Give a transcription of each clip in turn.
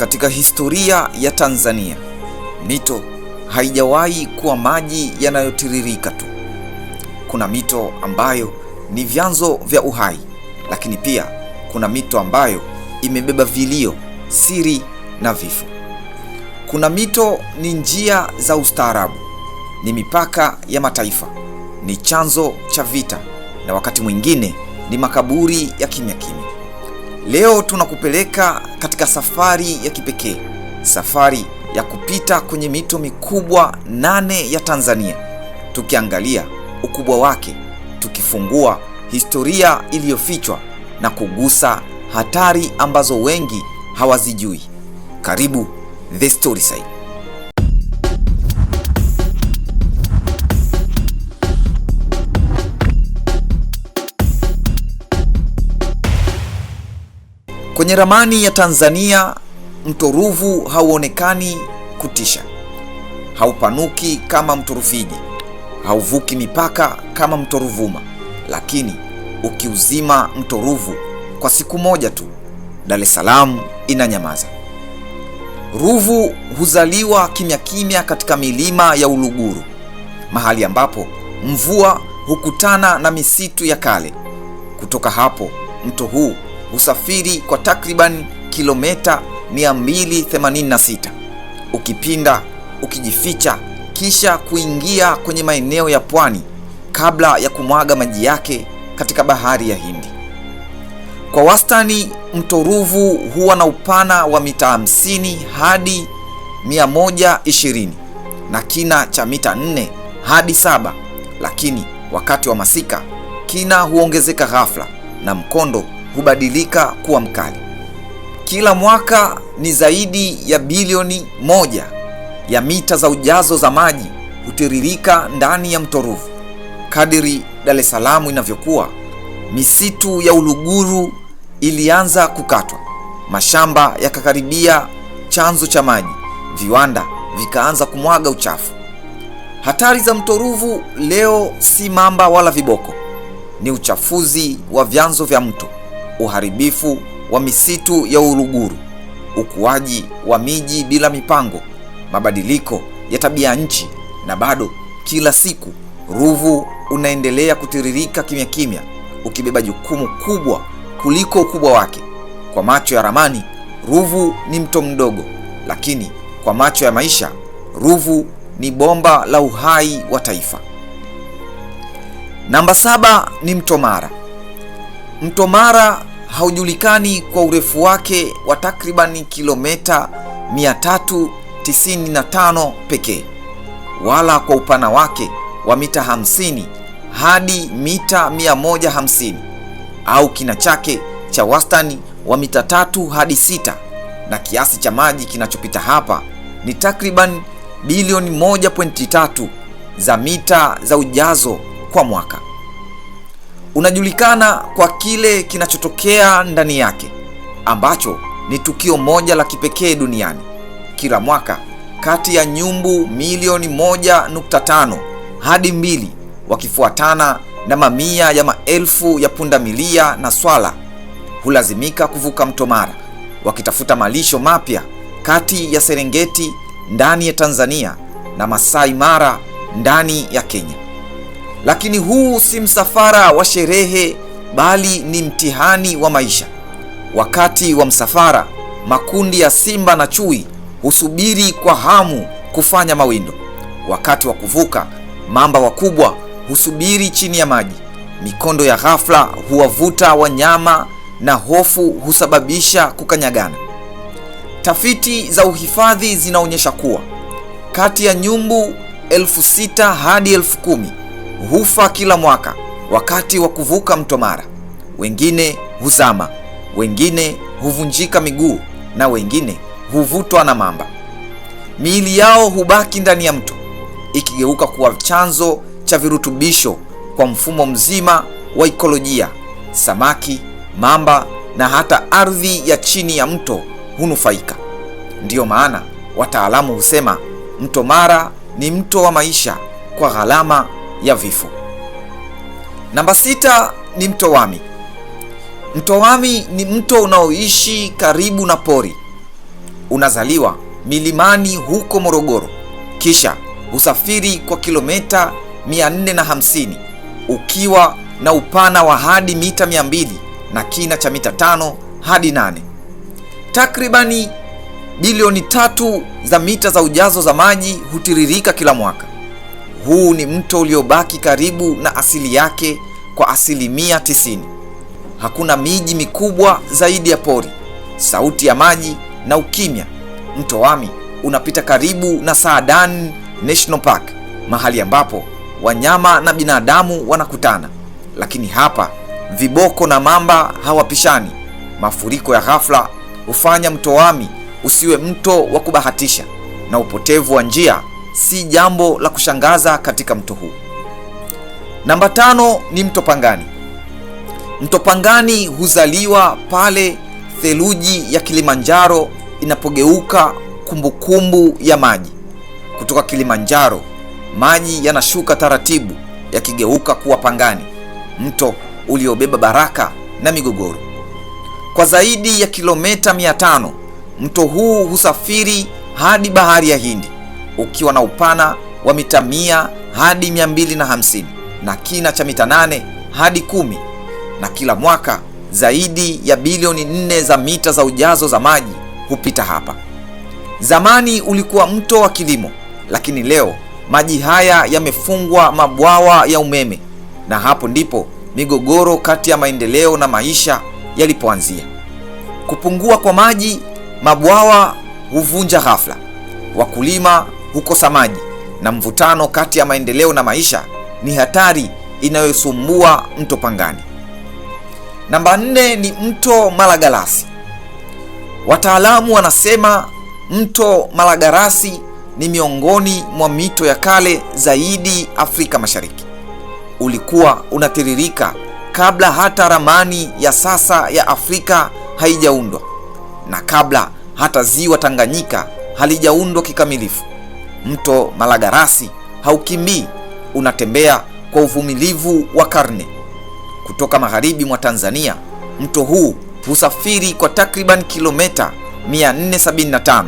Katika historia ya Tanzania, mito haijawahi kuwa maji yanayotiririka tu. Kuna mito ambayo ni vyanzo vya uhai, lakini pia kuna mito ambayo imebeba vilio, siri na vifo. Kuna mito ni njia za ustaarabu, ni mipaka ya mataifa, ni chanzo cha vita, na wakati mwingine ni makaburi ya kimya kimya. Leo tunakupeleka katika safari ya kipekee, safari ya kupita kwenye mito mikubwa 8 ya Tanzania, tukiangalia ukubwa wake, tukifungua historia iliyofichwa na kugusa hatari ambazo wengi hawazijui. Karibu The Storyside. Kwenye ramani ya Tanzania, mto Ruvu hauonekani kutisha. Haupanuki kama mto Rufiji, hauvuki mipaka kama mto Ruvuma. Lakini ukiuzima mto Ruvu kwa siku moja tu, Dar es Salaam inanyamaza. Ruvu huzaliwa kimya kimya katika milima ya Uluguru, mahali ambapo mvua hukutana na misitu ya kale. Kutoka hapo, mto huu husafiri kwa takriban kilomita 286, ukipinda, ukijificha, kisha kuingia kwenye maeneo ya pwani kabla ya kumwaga maji yake katika bahari ya Hindi. Kwa wastani, mto Ruvu huwa na upana wa mita 50 hadi 120 na kina cha mita 4 hadi 7, lakini wakati wa masika kina huongezeka ghafla na mkondo hubadilika kuwa mkali. Kila mwaka ni zaidi ya bilioni 1 ya mita za ujazo za maji hutiririka ndani ya mto Ruvu. Kadiri Dar es Salaam inavyokuwa, misitu ya Uluguru ilianza kukatwa, mashamba yakakaribia chanzo cha maji, viwanda vikaanza kumwaga uchafu. Hatari za mto Ruvu leo si mamba wala viboko, ni uchafuzi wa vyanzo vya mto, uharibifu wa misitu ya Uluguru, ukuaji wa miji bila mipango, mabadiliko ya tabia nchi, na bado kila siku Ruvu unaendelea kutiririka kimya kimya, ukibeba jukumu kubwa kuliko ukubwa wake. Kwa macho ya ramani, Ruvu ni mto mdogo, lakini kwa macho ya maisha, Ruvu ni bomba la uhai wa taifa. Namba 7 ni mto Mara. Mto Mara haujulikani kwa urefu wake wa takriban kilomita 395 pekee, wala kwa upana wake wa mita 50 hadi mita 150, au kina chake cha wastani wa mita 3 hadi 6, na kiasi cha maji kinachopita hapa ni takriban bilioni 1.3 za mita za ujazo kwa mwaka. Unajulikana kwa kile kinachotokea ndani yake, ambacho ni tukio moja la kipekee duniani. Kila mwaka kati ya nyumbu milioni 1.5 hadi 2 wakifuatana na mamia ya maelfu ya pundamilia na swala hulazimika kuvuka mto Mara wakitafuta malisho mapya kati ya Serengeti ndani ya Tanzania na Masai Mara ndani ya Kenya. Lakini huu si msafara wa sherehe, bali ni mtihani wa maisha. Wakati wa msafara, makundi ya simba na chui husubiri kwa hamu kufanya mawindo. Wakati wa kuvuka, mamba wakubwa husubiri chini ya maji. Mikondo ya ghafla huwavuta wanyama na hofu husababisha kukanyagana. Tafiti za uhifadhi zinaonyesha kuwa kati ya nyumbu 6,000 hadi 10,000 hufa kila mwaka wakati wa kuvuka mto Mara. Wengine huzama, wengine huvunjika miguu, na wengine huvutwa na mamba. Miili yao hubaki ndani ya mto, ikigeuka kuwa chanzo cha virutubisho kwa mfumo mzima wa ikolojia. Samaki, mamba na hata ardhi ya chini ya mto hunufaika. Ndiyo maana wataalamu husema mto Mara ni mto wa maisha kwa gharama ya vifo. Namba 6 ni mto Wami. Mto Wami ni mto unaoishi karibu na pori. unazaliwa milimani huko Morogoro, kisha husafiri kwa kilomita 450 ukiwa na upana wa hadi mita 200 na kina cha mita 5 hadi 8. Takribani bilioni 3 za mita za ujazo za maji hutiririka kila mwaka. Huu ni mto uliobaki karibu na asili yake kwa asilimia 90. Hakuna miji mikubwa zaidi ya pori, sauti ya maji na ukimya. Mto Wami unapita karibu na Saadani National Park, mahali ambapo wanyama na binadamu wanakutana. Lakini hapa viboko na mamba hawapishani. Mafuriko ya ghafla hufanya mto Wami usiwe mto wa kubahatisha, na upotevu wa njia si jambo la kushangaza katika mto huu. Namba 5 ni mto Pangani. Mto Pangani huzaliwa pale theluji ya Kilimanjaro inapogeuka kumbukumbu ya maji. Kutoka Kilimanjaro, maji yanashuka taratibu yakigeuka kuwa Pangani, mto uliobeba baraka na migogoro. Kwa zaidi ya kilomita 500, mto huu husafiri hadi bahari ya Hindi ukiwa na upana wa mita 100 hadi 250 na kina cha mita 8 hadi 10, na kila mwaka zaidi ya bilioni 4 za mita za ujazo za maji hupita hapa. Zamani ulikuwa mto wa kilimo, lakini leo maji haya yamefungwa mabwawa ya umeme, na hapo ndipo migogoro kati ya maendeleo na maisha yalipoanzia. Kupungua kwa maji, mabwawa huvunja ghafla, wakulima hukosa maji, na mvutano kati ya maendeleo na maisha ni hatari inayosumbua mto Pangani. Namba 4 ni mto Malagarasi. Wataalamu wanasema mto Malagarasi ni miongoni mwa mito ya kale zaidi Afrika Mashariki. Ulikuwa unatiririka kabla hata ramani ya sasa ya Afrika haijaundwa, na kabla hata ziwa Tanganyika halijaundwa kikamilifu. Mto Malagarasi haukimbii, unatembea kwa uvumilivu wa karne. Kutoka magharibi mwa Tanzania, mto huu husafiri kwa takriban kilomita 475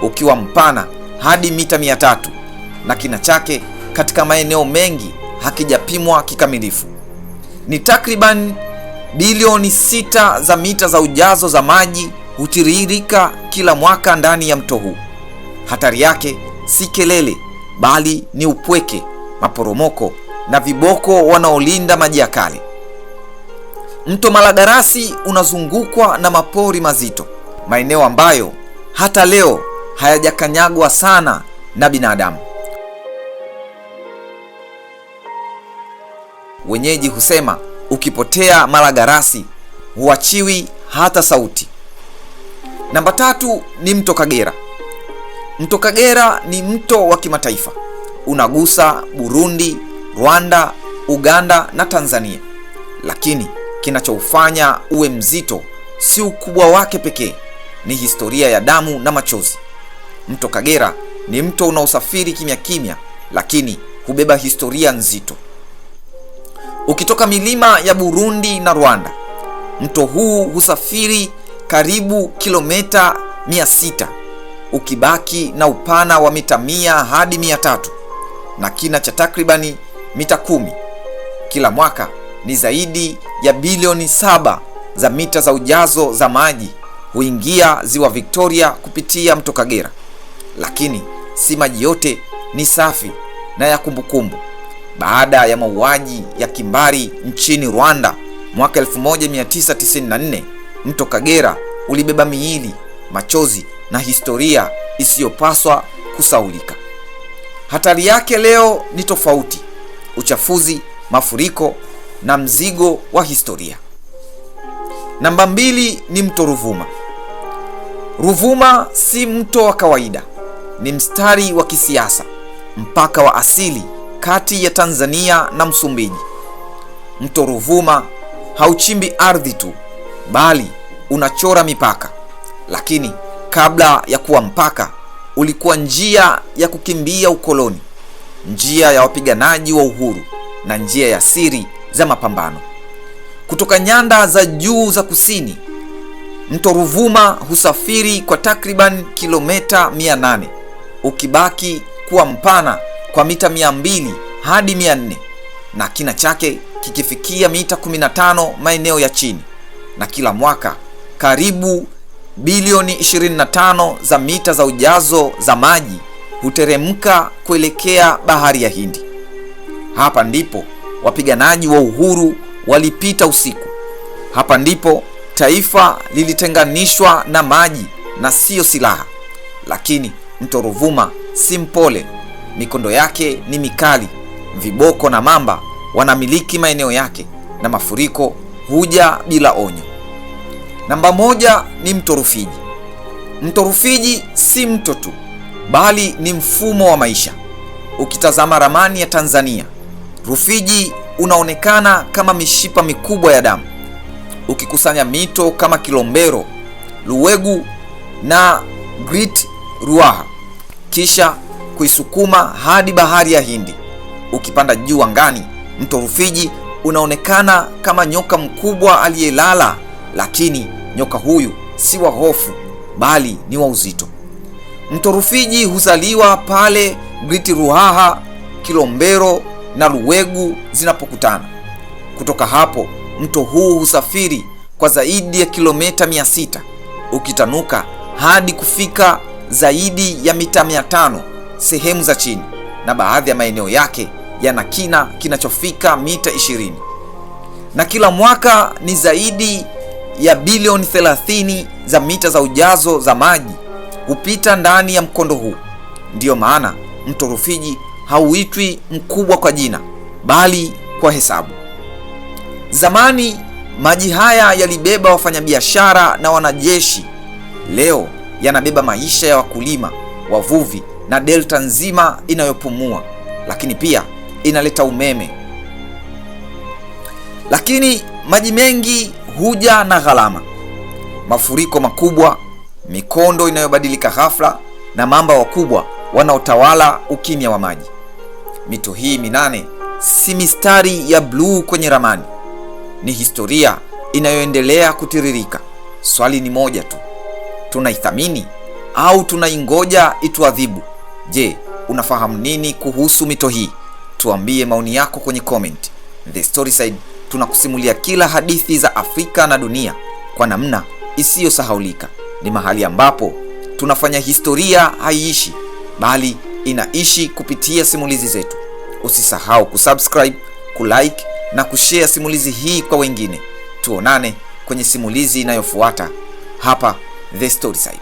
ukiwa mpana hadi mita 300, na kina chake katika maeneo mengi hakijapimwa kikamilifu. Ni takriban bilioni 6 za mita za ujazo za maji hutiririka kila mwaka ndani ya mto huu. Hatari yake si kelele, bali ni upweke, maporomoko na viboko wanaolinda maji ya kale. Mto Malagarasi unazungukwa na mapori mazito, maeneo ambayo hata leo hayajakanyagwa sana na binadamu. Wenyeji husema ukipotea Malagarasi huachiwi hata sauti. Namba 3 ni mto Kagera. Mto Kagera ni mto wa kimataifa. Unagusa Burundi, Rwanda, Uganda na Tanzania. Lakini kinachoufanya uwe mzito si ukubwa wake pekee, ni historia ya damu na machozi. Mto Kagera ni mto unaosafiri kimya kimya, lakini hubeba historia nzito. Ukitoka milima ya Burundi na Rwanda, mto huu husafiri karibu kilomita 600, ukibaki na upana wa mita 100 hadi 300 na kina cha takribani mita 10. Kila mwaka ni zaidi ya bilioni 7 za mita za ujazo za maji huingia ziwa Victoria kupitia mto Kagera. Lakini si maji yote ni safi na ya kumbukumbu. Baada ya mauaji ya kimbari nchini Rwanda mwaka 1994, mto Kagera ulibeba miili, machozi na historia isiyopaswa kusaulika. Hatari yake leo ni tofauti: uchafuzi, mafuriko na mzigo wa historia. Namba 2 ni mto Ruvuma. Ruvuma si mto wa kawaida, ni mstari wa kisiasa, mpaka wa asili kati ya Tanzania na Msumbiji. Mto Ruvuma hauchimbi ardhi tu, bali unachora mipaka. Lakini kabla ya kuwa mpaka, ulikuwa njia ya kukimbia ukoloni, njia ya wapiganaji wa uhuru na njia ya siri za mapambano. Kutoka nyanda za juu za kusini, Mto Ruvuma husafiri kwa takriban kilomita 800, ukibaki kuwa mpana kwa mita 200 hadi 400, na kina chake kikifikia mita 15 maeneo ya chini, na kila mwaka karibu bilioni 25 za mita za ujazo za maji huteremka kuelekea bahari ya Hindi. Hapa ndipo wapiganaji wa uhuru walipita usiku. Hapa ndipo taifa lilitenganishwa na maji na siyo silaha. Lakini mto Ruvuma si mpole, mikondo yake ni mikali. Viboko na mamba wanamiliki maeneo yake na mafuriko huja bila onyo. Namba 1 ni mto Rufiji. Mto Rufiji si mto tu, bali ni mfumo wa maisha. Ukitazama ramani ya Tanzania, Rufiji unaonekana kama mishipa mikubwa ya damu, ukikusanya mito kama Kilombero, Luwegu na Great Ruaha, kisha kuisukuma hadi bahari ya Hindi. Ukipanda juu angani, mto Rufiji unaonekana kama nyoka mkubwa aliyelala, lakini nyoka huyu si wa hofu, bali ni wa uzito. Mto Rufiji huzaliwa pale Great Ruaha, Kilombero na Luwegu zinapokutana. Kutoka hapo, mto huu husafiri kwa zaidi ya kilomita 600, ukitanuka hadi kufika zaidi ya mita 500 sehemu za chini, na baadhi ya maeneo yake yana kina kinachofika mita 20. Na kila mwaka ni zaidi ya bilioni 30 za mita za ujazo za maji hupita ndani ya mkondo huu. Ndiyo maana mto Rufiji hauitwi mkubwa kwa jina, bali kwa hesabu. Zamani maji haya yalibeba wafanyabiashara na wanajeshi. Leo yanabeba maisha ya wakulima, wavuvi na delta nzima inayopumua. Lakini pia inaleta umeme. Lakini maji mengi huja na gharama: mafuriko makubwa, mikondo inayobadilika ghafla, na mamba wakubwa wanaotawala ukimya wa maji. Mito hii 8 si mistari ya bluu kwenye ramani, ni historia inayoendelea kutiririka. Swali ni moja tu: tunaithamini au tunaingoja ituadhibu? Je, unafahamu nini kuhusu mito hii? Tuambie maoni yako kwenye comment. The Storyside tunakusimulia kila hadithi za Afrika na dunia kwa namna isiyosahaulika. Ni mahali ambapo tunafanya historia haiishi, bali inaishi kupitia simulizi zetu. Usisahau kusubscribe, kulike na kushare simulizi hii kwa wengine. Tuonane kwenye simulizi inayofuata hapa The Storyside.